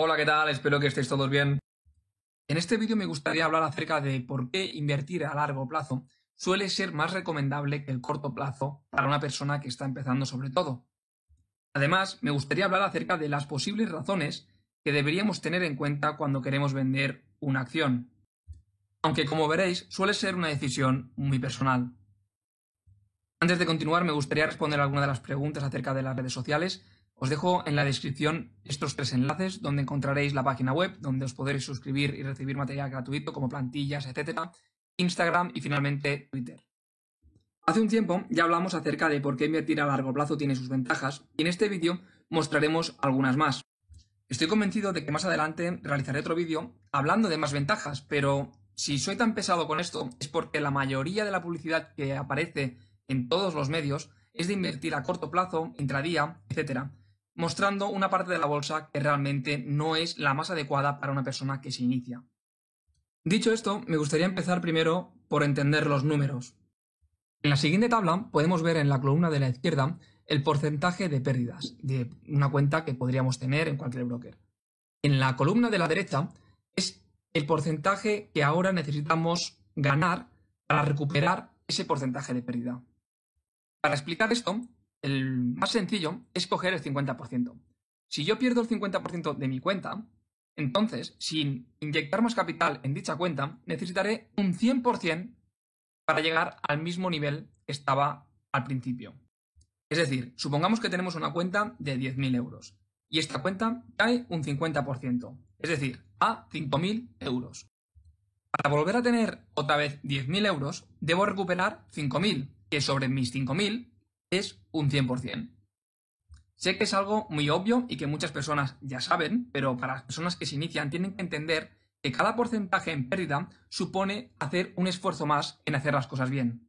Hola, ¿qué tal? Espero que estéis todos bien. En este vídeo me gustaría hablar acerca de por qué invertir a largo plazo suele ser más recomendable que el corto plazo para una persona que está empezando sobre todo. Además, me gustaría hablar acerca de las posibles razones que deberíamos tener en cuenta cuando queremos vender una acción. Aunque como veréis, suele ser una decisión muy personal. Antes de continuar, me gustaría responder algunas de las preguntas acerca de las redes sociales. Os dejo en la descripción estos 3 enlaces donde encontraréis la página web, donde os podréis suscribir y recibir material gratuito como plantillas, etcétera, Instagram y finalmente Twitter. Hace un tiempo ya hablamos acerca de por qué invertir a largo plazo tiene sus ventajas y en este vídeo mostraremos algunas más. Estoy convencido de que más adelante realizaré otro vídeo hablando de más ventajas, pero si soy tan pesado con esto es porque la mayoría de la publicidad que aparece en todos los medios es de invertir a corto plazo, intradía, etcétera, mostrando una parte de la bolsa que realmente no es la más adecuada para una persona que se inicia. Dicho esto, me gustaría empezar primero por entender los números. En la siguiente tabla podemos ver en la columna de la izquierda el porcentaje de pérdidas de una cuenta que podríamos tener en cualquier broker. En la columna de la derecha es el porcentaje que ahora necesitamos ganar para recuperar ese porcentaje de pérdida. Para explicar esto, el más sencillo es coger el 50%. Si yo pierdo el 50% de mi cuenta, entonces, sin inyectar más capital en dicha cuenta, necesitaré un 100% para llegar al mismo nivel que estaba al principio. Es decir, supongamos que tenemos una cuenta de 10.000 euros y esta cuenta cae un 50%, es decir, a 5.000 euros. Para volver a tener otra vez 10.000 euros, debo recuperar 5.000, que sobre mis 5.000 es un 100%. Sé que es algo muy obvio y que muchas personas ya saben, pero para las personas que se inician tienen que entender que cada porcentaje en pérdida supone hacer un esfuerzo más en hacer las cosas bien.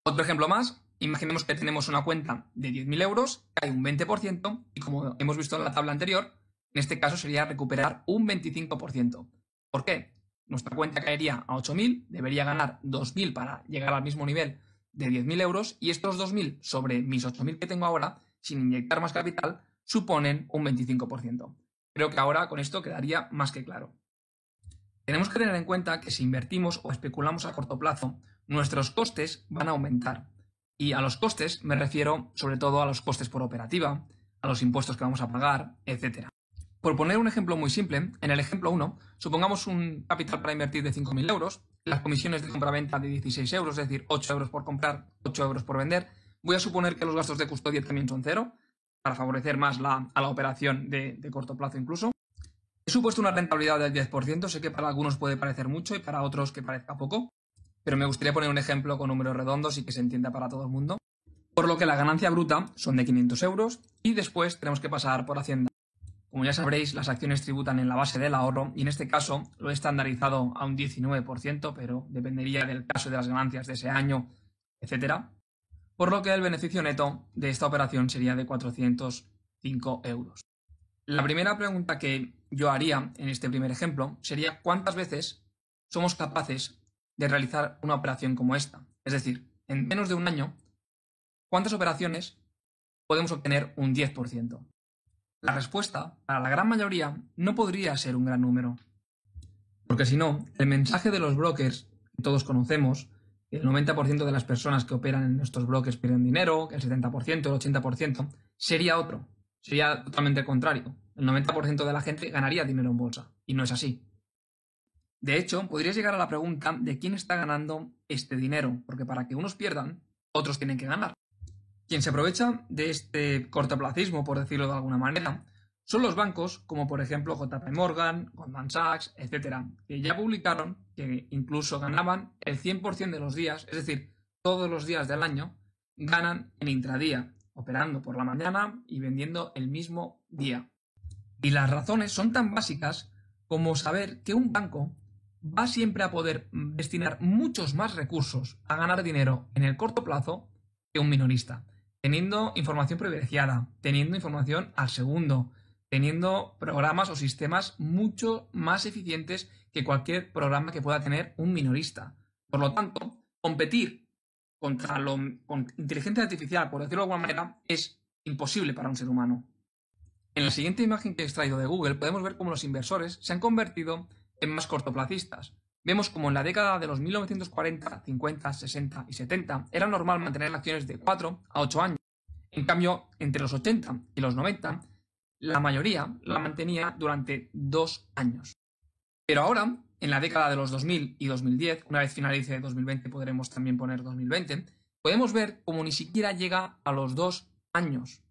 Otro ejemplo más, imaginemos que tenemos una cuenta de 10.000 euros, cae un 20% y como hemos visto en la tabla anterior, en este caso sería recuperar un 25%. ¿Por qué? Nuestra cuenta caería a 8.000, debería ganar 2.000 para llegar al mismo nivel de 10.000 euros y estos 2.000 sobre mis 8.000 que tengo ahora, sin inyectar más capital, suponen un 25%. Creo que ahora con esto quedaría más que claro. Tenemos que tener en cuenta que si invertimos o especulamos a corto plazo, nuestros costes van a aumentar. Y a los costes me refiero sobre todo a los costes por operativa, a los impuestos que vamos a pagar, etc. Por poner un ejemplo muy simple, en el ejemplo 1, supongamos un capital para invertir de 5.000 euros, las comisiones de compraventa de 16 euros, es decir, 8 euros por comprar, 8 euros por vender. Voy a suponer que los gastos de custodia también son 0, para favorecer más a la operación de corto plazo incluso. He supuesto una rentabilidad del 10%, sé que para algunos puede parecer mucho y para otros que parezca poco, pero me gustaría poner un ejemplo con números redondos y que se entienda para todo el mundo. Por lo que la ganancia bruta son de 500 euros y después tenemos que pasar por Hacienda. Como ya sabréis, las acciones tributan en la base del ahorro y en este caso lo he estandarizado a un 19%, pero dependería del caso de las ganancias de ese año, etc. Por lo que el beneficio neto de esta operación sería de 405 euros. La primera pregunta que yo haría en este primer ejemplo sería ¿cuántas veces somos capaces de realizar una operación como esta? Es decir, en menos de un año, ¿cuántas operaciones podemos obtener un 10%? La respuesta, para la gran mayoría, no podría ser un gran número. Porque si no, el mensaje de los brokers que todos conocemos, que el 90% de las personas que operan en estos brokers pierden dinero, que el 70%, el 80%, sería otro. Sería totalmente el contrario. El 90% de la gente ganaría dinero en bolsa. Y no es así. De hecho, podrías llegar a la pregunta de quién está ganando este dinero, porque para que unos pierdan, otros tienen que ganar. Quien se aprovecha de este cortoplacismo, por decirlo de alguna manera, son los bancos, como por ejemplo JP Morgan, Goldman Sachs, etcétera, que ya publicaron que incluso ganaban el 100% de los días, es decir, todos los días del año, ganan en intradía, operando por la mañana y vendiendo el mismo día. Y las razones son tan básicas como saber que un banco va siempre a poder destinar muchos más recursos a ganar dinero en el corto plazo que un minorista, teniendo información privilegiada, teniendo información al segundo, teniendo programas o sistemas mucho más eficientes que cualquier programa que pueda tener un minorista. Por lo tanto, competir con inteligencia artificial, por decirlo de alguna manera, es imposible para un ser humano. En la siguiente imagen que he extraído de Google podemos ver cómo los inversores se han convertido en más cortoplacistas. Vemos como en la década de los 1940, 50, 60 y 70 era normal mantener acciones de 4 a 8 años. En cambio, entre los 80 y los 90, la mayoría la mantenía durante 2 años. Pero ahora, en la década de los 2000 y 2010, una vez finalice 2020 podremos también poner 2020, podemos ver cómo ni siquiera llega a los 2 años.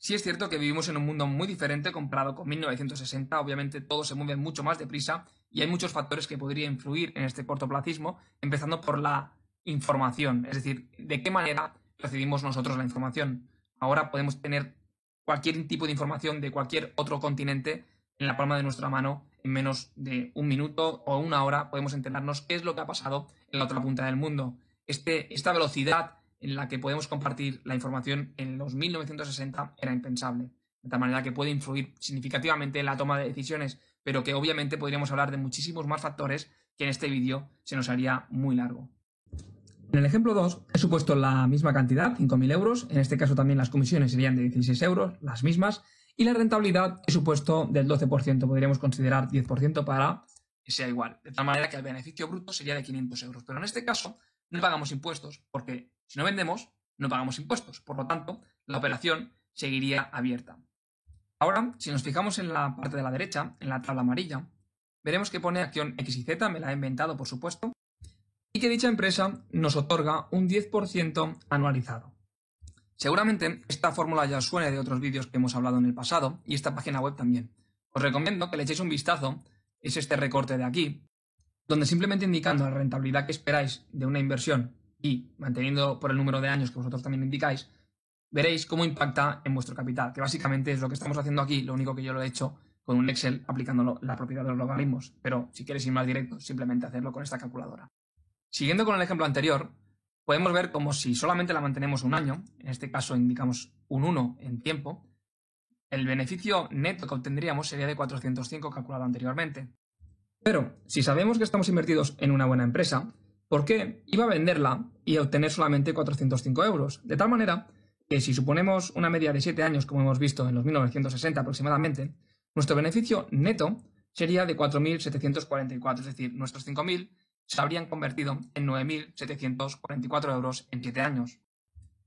Sí es cierto que vivimos en un mundo muy diferente comparado con 1960, obviamente todo se mueve mucho más deprisa y hay muchos factores que podrían influir en este cortoplacismo, empezando por la información, es decir, de qué manera recibimos nosotros la información. Ahora podemos tener cualquier tipo de información de cualquier otro continente en la palma de nuestra mano en menos de un minuto o una hora podemos enterarnos qué es lo que ha pasado en la otra punta del mundo. Esta velocidad en la que podemos compartir la información en los 1960 era impensable, de tal manera que puede influir significativamente en la toma de decisiones, pero que obviamente podríamos hablar de muchísimos más factores que en este vídeo se nos haría muy largo. En el ejemplo 2 he supuesto la misma cantidad, 5.000 euros, en este caso también las comisiones serían de 16 euros, las mismas, y la rentabilidad he supuesto del 12%, podríamos considerar 10% para que sea igual, de tal manera que el beneficio bruto sería de 500 euros, pero en este caso no pagamos impuestos, porque si no vendemos, no pagamos impuestos. Por lo tanto, la operación seguiría abierta. Ahora, si nos fijamos en la parte de la derecha, en la tabla amarilla, veremos que pone acción X y Z, me la he inventado, por supuesto, y que dicha empresa nos otorga un 10% anualizado. Seguramente esta fórmula ya os suene de otros vídeos que hemos hablado en el pasado, y esta página web también. Os recomiendo que le echéis un vistazo, es este recorte de aquí, donde simplemente indicando la rentabilidad que esperáis de una inversión y manteniendo por el número de años que vosotros también indicáis, veréis cómo impacta en vuestro capital, que básicamente es lo que estamos haciendo aquí, lo único que yo lo he hecho con un Excel aplicando la propiedad de los logaritmos, pero si quieres ir más directo, simplemente hacerlo con esta calculadora. Siguiendo con el ejemplo anterior, podemos ver como si solamente la mantenemos un año, en este caso indicamos un 1 en tiempo, el beneficio neto que obtendríamos sería de 405 calculado anteriormente. Pero, si sabemos que estamos invertidos en una buena empresa, ¿por qué iba a venderla y a obtener solamente 405 euros? De tal manera que si suponemos una media de 7 años, como hemos visto en los 1960 aproximadamente, nuestro beneficio neto sería de 4.744, es decir, nuestros 5.000 se habrían convertido en 9.744 euros en 7 años.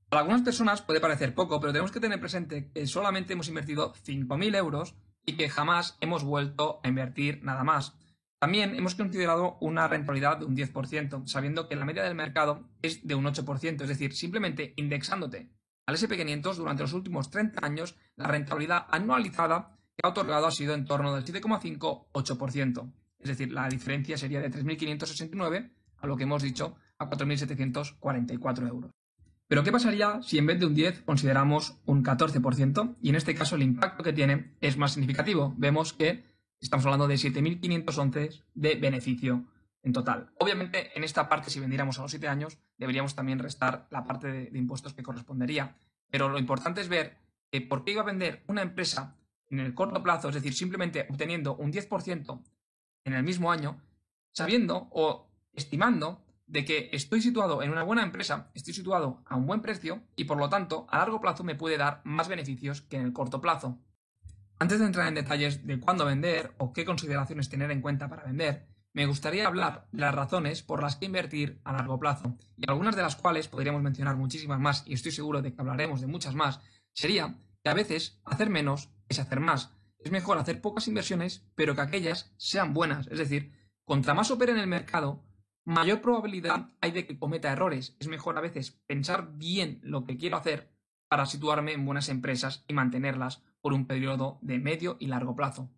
Para algunas personas puede parecer poco, pero tenemos que tener presente que solamente hemos invertido 5.000 euros y que jamás hemos vuelto a invertir nada más. También hemos considerado una rentabilidad de un 10%, sabiendo que la media del mercado es de un 8%, es decir, simplemente indexándote al SP500 durante los últimos 30 años, la rentabilidad anualizada que ha otorgado ha sido en torno del 7,5-8%. Es decir, la diferencia sería de 3.569 a lo que hemos dicho, a 4.744 euros. Pero ¿qué pasaría si en vez de un 10 consideramos un 14%? Y en este caso el impacto que tiene es más significativo. Vemos que estamos hablando de 7.511 de beneficio en total. Obviamente, en esta parte, si vendiéramos a los 7 años, deberíamos también restar la parte de impuestos que correspondería. Pero lo importante es ver que por qué iba a vender una empresa en el corto plazo, es decir, simplemente obteniendo un 10% en el mismo año, sabiendo o estimando de que estoy situado en una buena empresa, estoy situado a un buen precio y por lo tanto a largo plazo me puede dar más beneficios que en el corto plazo. Antes de entrar en detalles de cuándo vender o qué consideraciones tener en cuenta para vender, me gustaría hablar de las razones por las que invertir a largo plazo, y algunas de las cuales podríamos mencionar muchísimas más, y estoy seguro de que hablaremos de muchas más, sería que a veces hacer menos es hacer más. Es mejor hacer pocas inversiones, pero que aquellas sean buenas, es decir, contra más opere en el mercado, mayor probabilidad hay de que cometa errores. Es mejor a veces pensar bien lo que quiero hacer para situarme en buenas empresas y mantenerlas por un periodo de medio y largo plazo.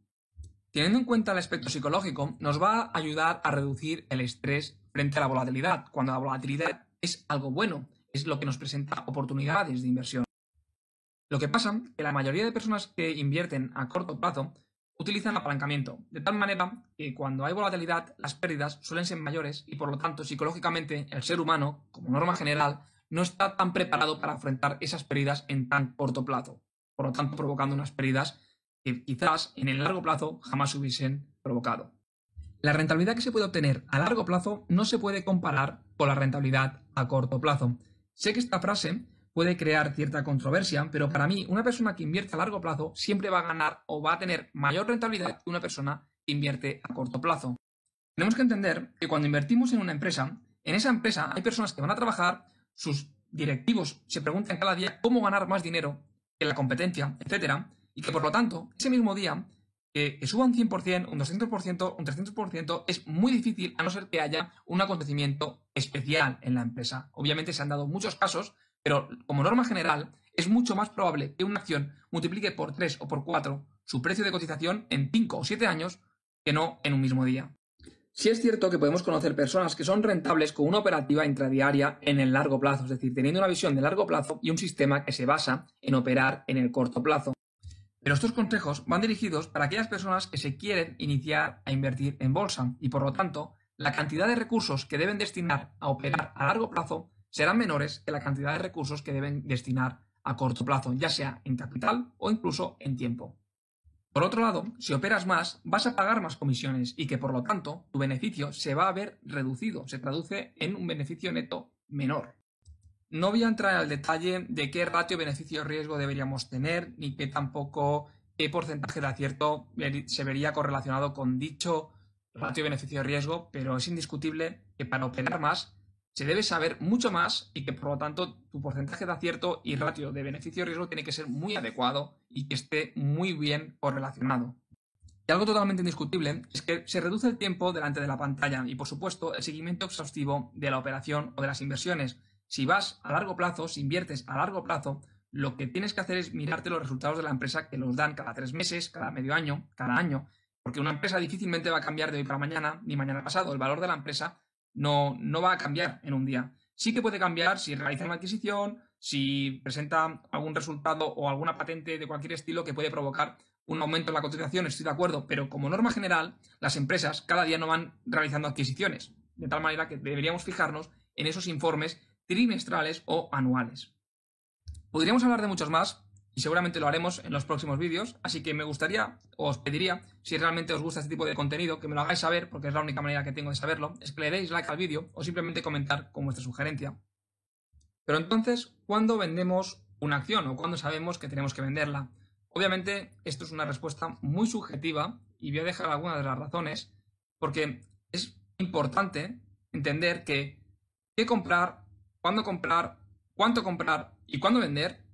Teniendo en cuenta el aspecto psicológico, nos va a ayudar a reducir el estrés frente a la volatilidad, cuando la volatilidad es algo bueno, es lo que nos presenta oportunidades de inversión. Lo que pasa es que la mayoría de personas que invierten a corto plazo utilizan apalancamiento, de tal manera que cuando hay volatilidad las pérdidas suelen ser mayores y por lo tanto psicológicamente el ser humano, como norma general, no está tan preparado para afrontar esas pérdidas en tan corto plazo, por lo tanto provocando unas pérdidas que quizás en el largo plazo jamás se hubiesen provocado. La rentabilidad que se puede obtener a largo plazo no se puede comparar con la rentabilidad a corto plazo. Sé que esta frase puede crear cierta controversia, pero para mí una persona que invierte a largo plazo siempre va a ganar o va a tener mayor rentabilidad que una persona que invierte a corto plazo. Tenemos que entender que cuando invertimos en una empresa, en esa empresa hay personas que van a trabajar, sus directivos se preguntan cada día cómo ganar más dinero que la competencia, etcétera, y que por lo tanto, ese mismo día, que suba un 100%, un 200%, un 300%, es muy difícil a no ser que haya un acontecimiento especial en la empresa. Obviamente se han dado muchos casos, pero como norma general es mucho más probable que una acción multiplique por 3 o por 4 su precio de cotización en 5 o 7 años que no en un mismo día. Sí es cierto que podemos conocer personas que son rentables con una operativa intradiaria en el largo plazo, es decir, teniendo una visión de largo plazo y un sistema que se basa en operar en el corto plazo. Pero estos consejos van dirigidos para aquellas personas que se quieren iniciar a invertir en bolsa y por lo tanto la cantidad de recursos que deben destinar a operar a largo plazo serán menores que la cantidad de recursos que deben destinar a corto plazo, ya sea en capital o incluso en tiempo. Por otro lado, si operas más, vas a pagar más comisiones y que por lo tanto tu beneficio se va a ver reducido, se traduce en un beneficio neto menor. No voy a entrar al detalle de qué ratio beneficio-riesgo deberíamos tener, ni qué tampoco qué porcentaje de acierto se vería correlacionado con dicho ratio beneficio-riesgo, pero es indiscutible que para operar más se debe saber mucho más y que por lo tanto tu porcentaje de acierto y ratio de beneficio-riesgo tiene que ser muy adecuado y que esté muy bien correlacionado. Y algo totalmente indiscutible es que se reduce el tiempo delante de la pantalla y, por supuesto, el seguimiento exhaustivo de la operación o de las inversiones. Si vas a largo plazo, si inviertes a largo plazo, lo que tienes que hacer es mirarte los resultados de la empresa que los dan cada 3 meses, cada medio año, cada año, porque una empresa difícilmente va a cambiar de hoy para mañana ni mañana pasado. El valor de la empresa no va a cambiar en un día. Sí que puede cambiar si realiza una adquisición, si presenta algún resultado o alguna patente de cualquier estilo que puede provocar un aumento en la cotización, estoy de acuerdo, pero como norma general, las empresas cada día no van realizando adquisiciones, de tal manera que deberíamos fijarnos en esos informes trimestrales o anuales. Podríamos hablar de muchos más y seguramente lo haremos en los próximos vídeos, así que me gustaría, o os pediría, si realmente os gusta este tipo de contenido, que me lo hagáis saber, porque es la única manera que tengo de saberlo, es que le deis like al vídeo o simplemente comentar con vuestra sugerencia. Pero entonces, ¿cuándo vendemos una acción o cuándo sabemos que tenemos que venderla? Obviamente, esto es una respuesta muy subjetiva y voy a dejar algunas de las razones, porque es importante entender que qué comprar, cuánto comprar y cuándo vender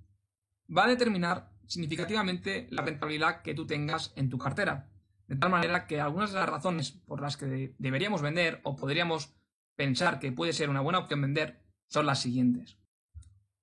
va a determinar significativamente la rentabilidad que tú tengas en tu cartera. De tal manera que algunas de las razones por las que deberíamos vender o podríamos pensar que puede ser una buena opción vender son las siguientes.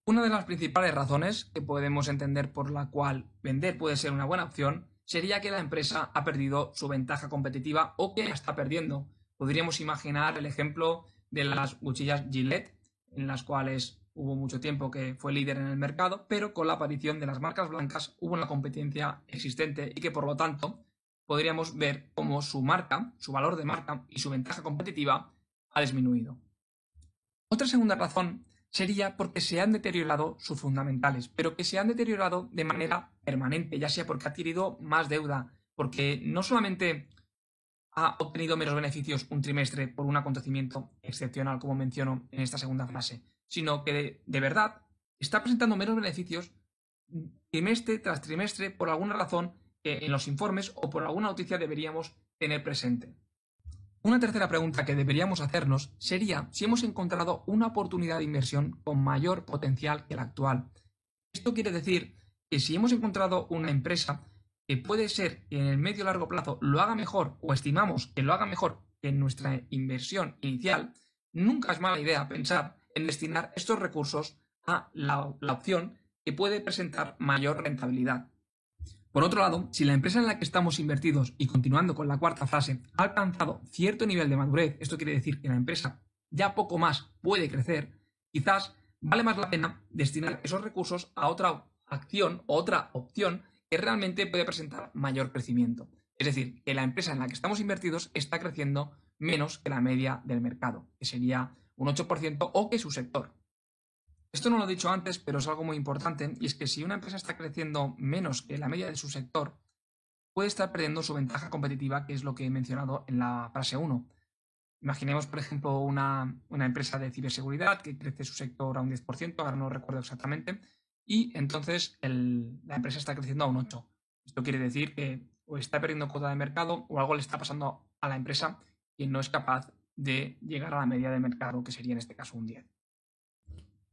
Una de las principales razones que podemos entender por la cual vender puede ser una buena opción sería que la empresa ha perdido su ventaja competitiva o que la está perdiendo. Podríamos imaginar el ejemplo de las cuchillas Gillette, en las cuales hubo mucho tiempo que fue líder en el mercado, pero con la aparición de las marcas blancas hubo una competencia existente y que por lo tanto podríamos ver cómo su marca, su valor de marca y su ventaja competitiva ha disminuido. Otra segunda razón sería porque se han deteriorado sus fundamentales, pero que se han deteriorado de manera permanente, ya sea porque ha adquirido más deuda, porque no solamente ha obtenido menos beneficios un trimestre por un acontecimiento excepcional, como menciono en esta segunda frase, sino que de verdad está presentando menos beneficios trimestre tras trimestre por alguna razón que en los informes o por alguna noticia deberíamos tener presente. Una tercera pregunta que deberíamos hacernos sería si hemos encontrado una oportunidad de inversión con mayor potencial que la actual. Esto quiere decir que si hemos encontrado una empresa que puede ser que en el medio o largo plazo lo haga mejor o estimamos que lo haga mejor que nuestra inversión inicial, nunca es mala idea pensar en destinar estos recursos a la opción que puede presentar mayor rentabilidad. Por otro lado, si la empresa en la que estamos invertidos, y continuando con la cuarta frase, ha alcanzado cierto nivel de madurez, esto quiere decir que la empresa ya poco más puede crecer, quizás vale más la pena destinar esos recursos a otra acción o otra opción que realmente puede presentar mayor crecimiento. Es decir, que la empresa en la que estamos invertidos está creciendo menos que la media del mercado, que sería un 8% o que su sector. Esto no lo he dicho antes, pero es algo muy importante, y es que si una empresa está creciendo menos que la media de su sector, puede estar perdiendo su ventaja competitiva, que es lo que he mencionado en la frase 1. Imaginemos, por ejemplo, una empresa de ciberseguridad que crece su sector a un 10%, ahora no recuerdo exactamente, y entonces la empresa está creciendo a un 8%. Esto quiere decir que o está perdiendo cuota de mercado o algo le está pasando a la empresa que no es capaz de llegar a la media de mercado, que sería en este caso un 10%.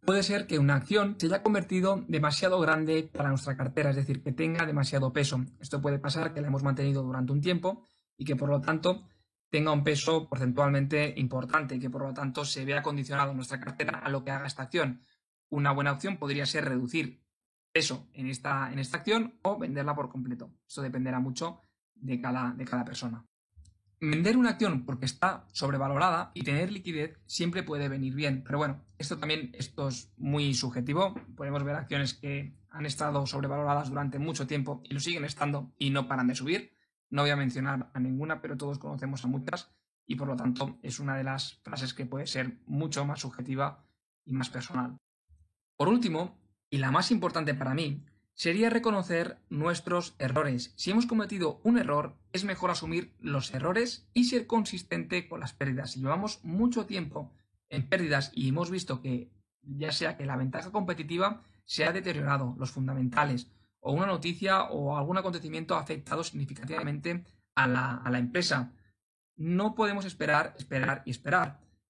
Puede ser que una acción se haya convertido demasiado grande para nuestra cartera, es decir, que tenga demasiado peso. Esto puede pasar que la hemos mantenido durante un tiempo y que por lo tanto tenga un peso porcentualmente importante y que por lo tanto se vea condicionado nuestra cartera a lo que haga esta acción. Una buena opción podría ser reducir peso en esta acción o venderla por completo. Esto dependerá mucho de cada persona. Vender una acción porque está sobrevalorada y tener liquidez siempre puede venir bien, pero bueno, esto es muy subjetivo. Podemos ver acciones que han estado sobrevaloradas durante mucho tiempo y lo siguen estando y no paran de subir. No voy a mencionar a ninguna, pero todos conocemos a muchas y por lo tanto es una de las frases que puede ser mucho más subjetiva y más personal. Por último, y la más importante para mí, sería reconocer nuestros errores. Si hemos cometido un error, es mejor asumir los errores y ser consistente con las pérdidas. Si llevamos mucho tiempo en pérdidas y hemos visto que ya sea que la ventaja competitiva se ha deteriorado, los fundamentales, o una noticia o algún acontecimiento ha afectado significativamente a la empresa, no podemos esperar,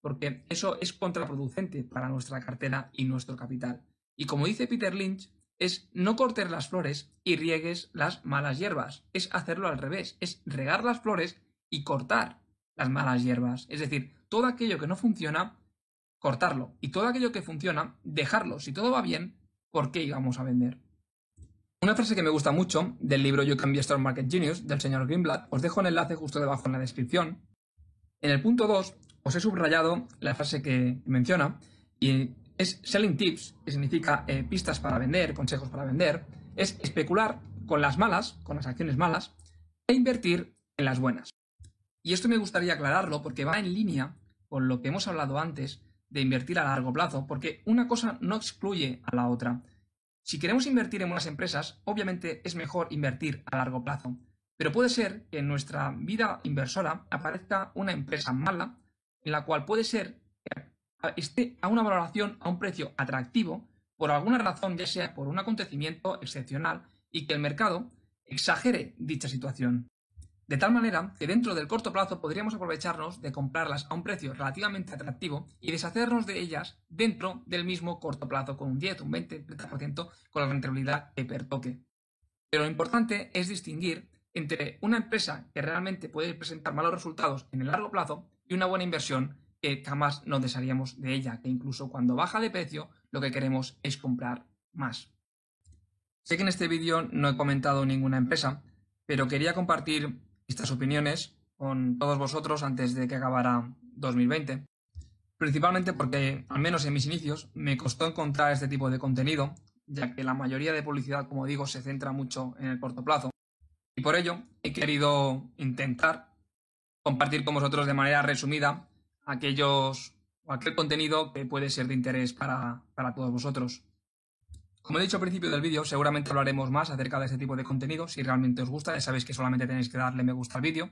porque eso es contraproducente para nuestra cartera y nuestro capital. Y como dice Peter Lynch, es no cortes las flores y riegues las malas hierbas. Es hacerlo al revés, es regar las flores y cortar las malas hierbas. Es decir, todo aquello que no funciona, cortarlo. Y todo aquello que funciona, dejarlo. Si todo va bien, ¿por qué íbamos a vender? Una frase que me gusta mucho del libro You Can Be a Stock Market Genius del señor Greenblatt, os dejo el enlace justo debajo en la descripción. En el punto 2 os he subrayado la frase que menciona y es selling tips, que significa pistas para vender, consejos para vender, es especular con las malas, con las acciones malas, e invertir en las buenas. Y esto me gustaría aclararlo porque va en línea con lo que hemos hablado antes de invertir a largo plazo, porque una cosa no excluye a la otra. Si queremos invertir en buenas empresas, obviamente es mejor invertir a largo plazo. Pero puede ser que en nuestra vida inversora aparezca una empresa mala en la cual puede ser que esté a una valoración a un precio atractivo por alguna razón, ya sea por un acontecimiento excepcional y que el mercado exagere dicha situación. De tal manera que dentro del corto plazo podríamos aprovecharnos de comprarlas a un precio relativamente atractivo y deshacernos de ellas dentro del mismo corto plazo con un 10, un 20, un 30% con la rentabilidad que pertoque. Pero lo importante es distinguir entre una empresa que realmente puede presentar malos resultados en el largo plazo y una buena inversión que jamás nos desharíamos de ella, que incluso cuando baja de precio lo que queremos es comprar más. Sé que en este vídeo no he comentado ninguna empresa, pero quería compartir estas opiniones con todos vosotros antes de que acabara 2020, principalmente porque, al menos en mis inicios, me costó encontrar este tipo de contenido, ya que la mayoría de publicidad, como digo, se centra mucho en el corto plazo. Y por ello he querido intentar compartir con vosotros de manera resumida aquel contenido que puede ser de interés para todos vosotros. Como he dicho al principio del vídeo, seguramente hablaremos más acerca de este tipo de contenido. Si realmente os gusta, ya sabéis que solamente tenéis que darle me gusta al vídeo.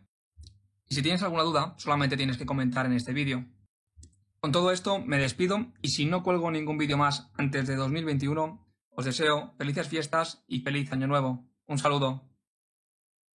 Y si tienes alguna duda, solamente tienes que comentar en este vídeo. Con todo esto me despido y si no cuelgo ningún vídeo más antes de 2021, os deseo felices fiestas y feliz año nuevo. Un saludo.